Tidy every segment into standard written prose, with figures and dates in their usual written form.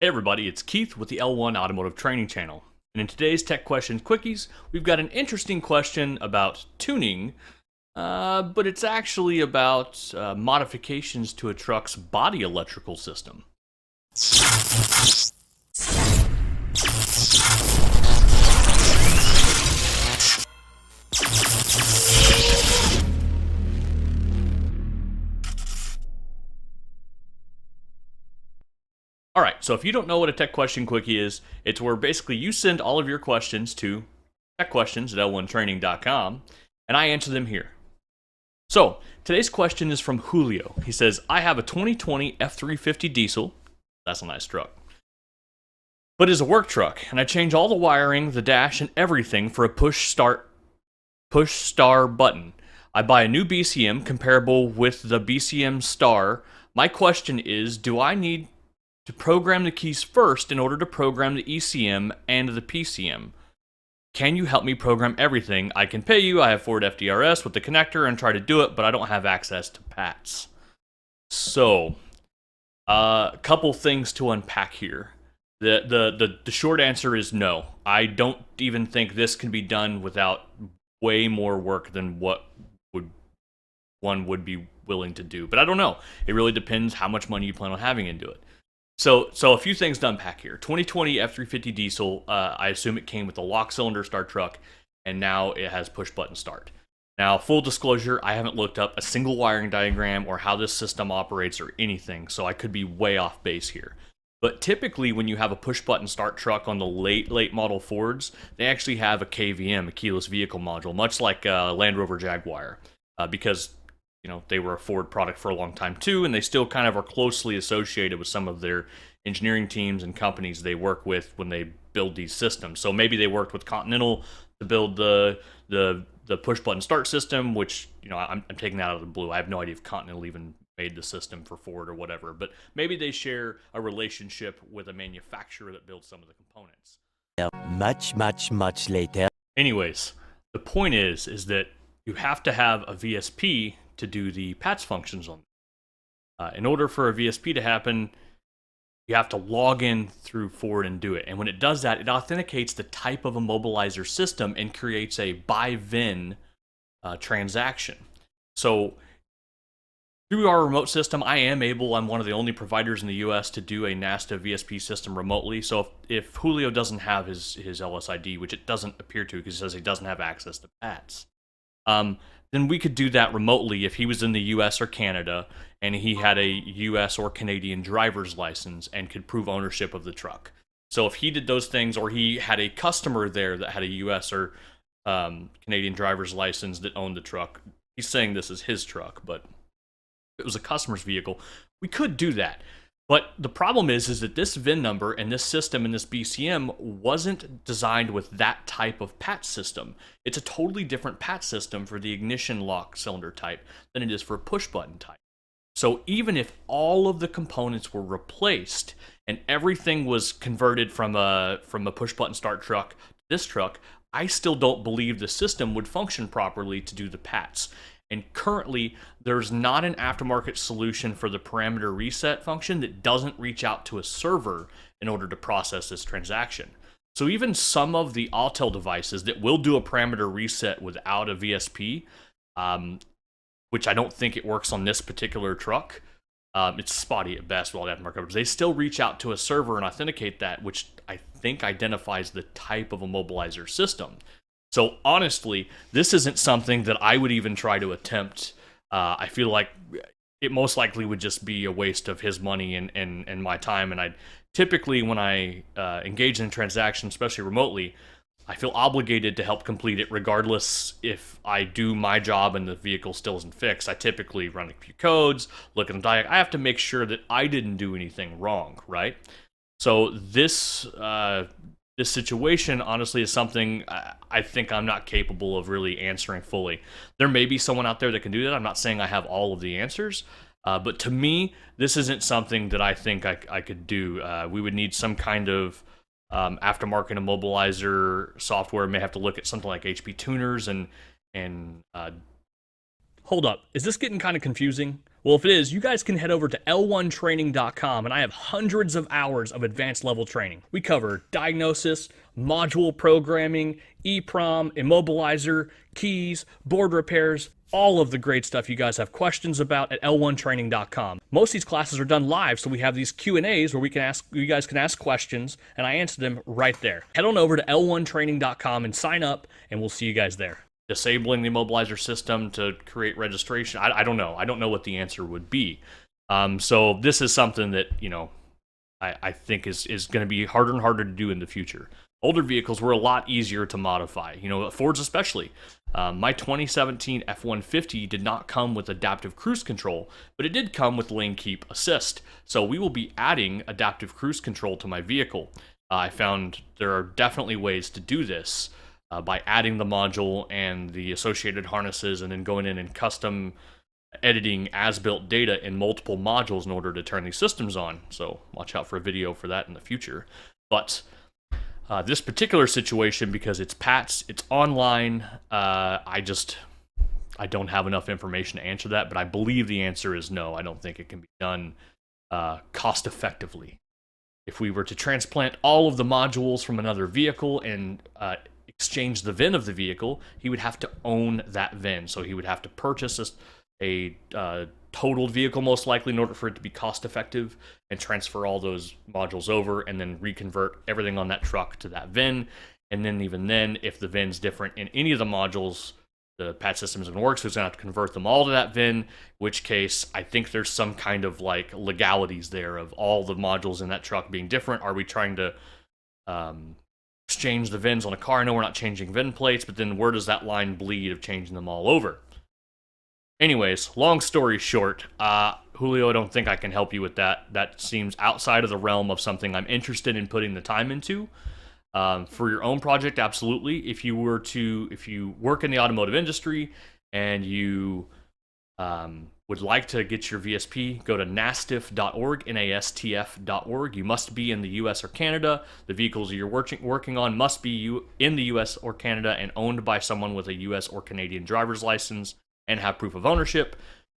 Hey everybody, it's Keith with the L1 Automotive Training Channel. And in today's Tech Questions Quickies, we've got an interesting question about tuning, but it's actually about modifications to a truck's body electrical system. Alright, so if you don't know what a Tech Question Quickie is, it's where basically you send all of your questions to techquestions at l1training.com, and I answer them here. So, today's question is from Julio. He says, I have a 2020 F350 diesel, that's a nice truck, but it's a work truck, and I change all the wiring, the dash, and everything for a push star button. I buy a new BCM comparable with the BCM star. My question is, do I need to program the keys first in order to program the ECM and the PCM? Can you help me program everything? I can pay you. I have Ford FDRS with the connector and try to do it, but I don't have access to PATs. So, a couple things to unpack here. The short answer is no. I don't even think this can be done without way more work than what one would be willing to do. But I don't know. It really depends how much money you plan on having into it. So a few things to unpack here. 2020 F350 diesel, I assume it came with a lock cylinder start truck, and now it has push button start. Now, full disclosure, I haven't looked up a single wiring diagram or how this system operates or anything, so I could be way off base here. But typically, when you have a push button start truck on the late model Fords, they actually have a KVM, a keyless vehicle module, much like Land Rover Jaguar, because they were a Ford product for a long time too, and they still kind of are closely associated with some of their engineering teams and companies they work with when they build these systems. So maybe they worked with Continental to build the push button start system, which I'm taking that out of the blue. I have no idea if Continental even made the system for Ford or whatever, but maybe they share a relationship with a manufacturer that builds some of the components. Much later. Anyways, the point is that you have to have a VSP to do the PATS functions on. In order for a VSP to happen, you have to log in through Ford and do it. And when it does that, it authenticates the type of immobilizer system and creates a by VIN transaction. So through our remote system, I'm one of the only providers in the US to do a NASTA VSP system remotely. So if Julio doesn't have his LSID, which it doesn't appear to because he says he doesn't have access to PATS, then we could do that remotely if he was in the US or Canada and he had a US or Canadian driver's license and could prove ownership of the truck. So if he did those things, or he had a customer there that had a US or Canadian driver's license that owned the truck, he's saying this is his truck, but if it was a customer's vehicle, we could do that. But the problem is that this VIN number and this system and this BCM wasn't designed with that type of PAT system. It's a totally different PAT system for the ignition lock cylinder type than it is for a push button type. So even if all of the components were replaced and everything was converted from a push button start truck to this truck, I still don't believe the system would function properly to do the PATs. And currently, there's not an aftermarket solution for the parameter reset function that doesn't reach out to a server in order to process this transaction. So even some of the Autel devices that will do a parameter reset without a VSP, which I don't think it works on this particular truck, it's spotty at best with all the aftermarket, they still reach out to a server and authenticate that, which I think identifies the type of immobilizer system. So honestly, this isn't something that I would even try to attempt. I feel like it most likely would just be a waste of his money and my time. And I typically, when I engage in a transaction, especially remotely, I feel obligated to help complete it regardless if I do my job and the vehicle still isn't fixed. I typically run a few codes, look at the diagram. I have to make sure that I didn't do anything wrong, right? So this situation, honestly, is something I think I'm not capable of really answering fully. There may be someone out there that can do that. I'm not saying I have all of the answers, but to me, this isn't something that I think I could do. We would need some kind of aftermarket immobilizer software. May have to look at something like HP tuners and hold up. Is this getting kind of confusing? Well, if it is, you guys can head over to L1training.com, and I have hundreds of hours of advanced level training. We cover diagnosis, module programming, EEPROM, immobilizer, keys, board repairs, all of the great stuff you guys have questions about at L1training.com. Most of these classes are done live, so we have these Q&As where you guys can ask questions, and I answer them right there. Head on over to L1training.com and sign up, and we'll see you guys there. Disabling the immobilizer system to create registration. I don't know. I don't know what the answer would be. So this is something that, I think is going to be harder and harder to do in the future. Older vehicles were a lot easier to modify, Fords especially. My 2017 F-150 did not come with adaptive cruise control, but it did come with lane keep assist. So we will be adding adaptive cruise control to my vehicle. I found there are definitely ways to do this. By adding the module and the associated harnesses and then going in and custom editing as-built data in multiple modules in order to turn these systems on. So watch out for a video for that in the future. But this particular situation, because it's PATS, it's online, I don't have enough information to answer that, but I believe the answer is no. I don't think it can be done cost effectively. If we were to transplant all of the modules from another vehicle and exchange the VIN of the vehicle, he would have to own that VIN. So he would have to purchase a totaled vehicle, most likely, in order for it to be cost effective, and transfer all those modules over, and then reconvert everything on that truck to that VIN. And then even then, if the VIN's different in any of the modules, the PAT system isn't going to work, so he's going to have to convert them all to that VIN, in which case I think there's some kind of like legalities there of all the modules in that truck being different. Are we trying to exchange the VINs on a car? I know we're not changing VIN plates, but then where does that line bleed of changing them all over? Anyways, long story short, Julio, I don't think I can help you with that. That seems outside of the realm of something I'm interested in putting the time into. For your own project, absolutely. If you work in the automotive industry and you would like to get your VSP, go to nastf.org, nastf.org. You must be in the US or Canada. The vehicles you're working on must be in the US or Canada and owned by someone with a US or Canadian driver's license and have proof of ownership.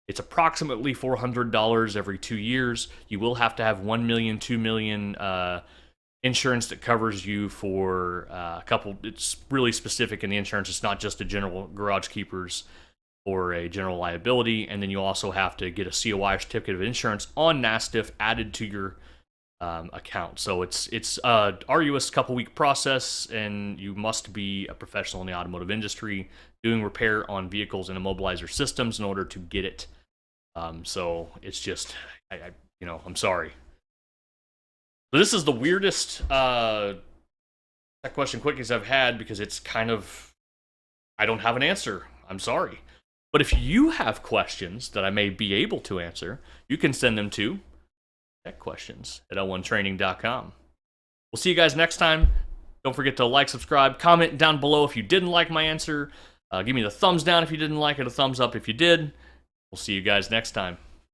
It's approximately $400 every 2 years. You will have to have 1 million, 2 million insurance that covers you for a couple. It's really specific in the insurance. It's not just a general garage keepers or a general liability. And then you also have to get a COI, certificate of insurance, on NASTIF added to your account. So it's a arduous couple-week process, and you must be a professional in the automotive industry doing repair on vehicles and immobilizer systems in order to get it. So it's just, I'm sorry. So this is the weirdest Tech Question Quickies I've had, because it's kind of, I don't have an answer. I'm sorry. But if you have questions that I may be able to answer, you can send them to TechQuestions at L1training.com. We'll see you guys next time. Don't forget to like, subscribe, comment down below if you didn't like my answer. Give me the thumbs down if you didn't like it, a thumbs up if you did. We'll see you guys next time.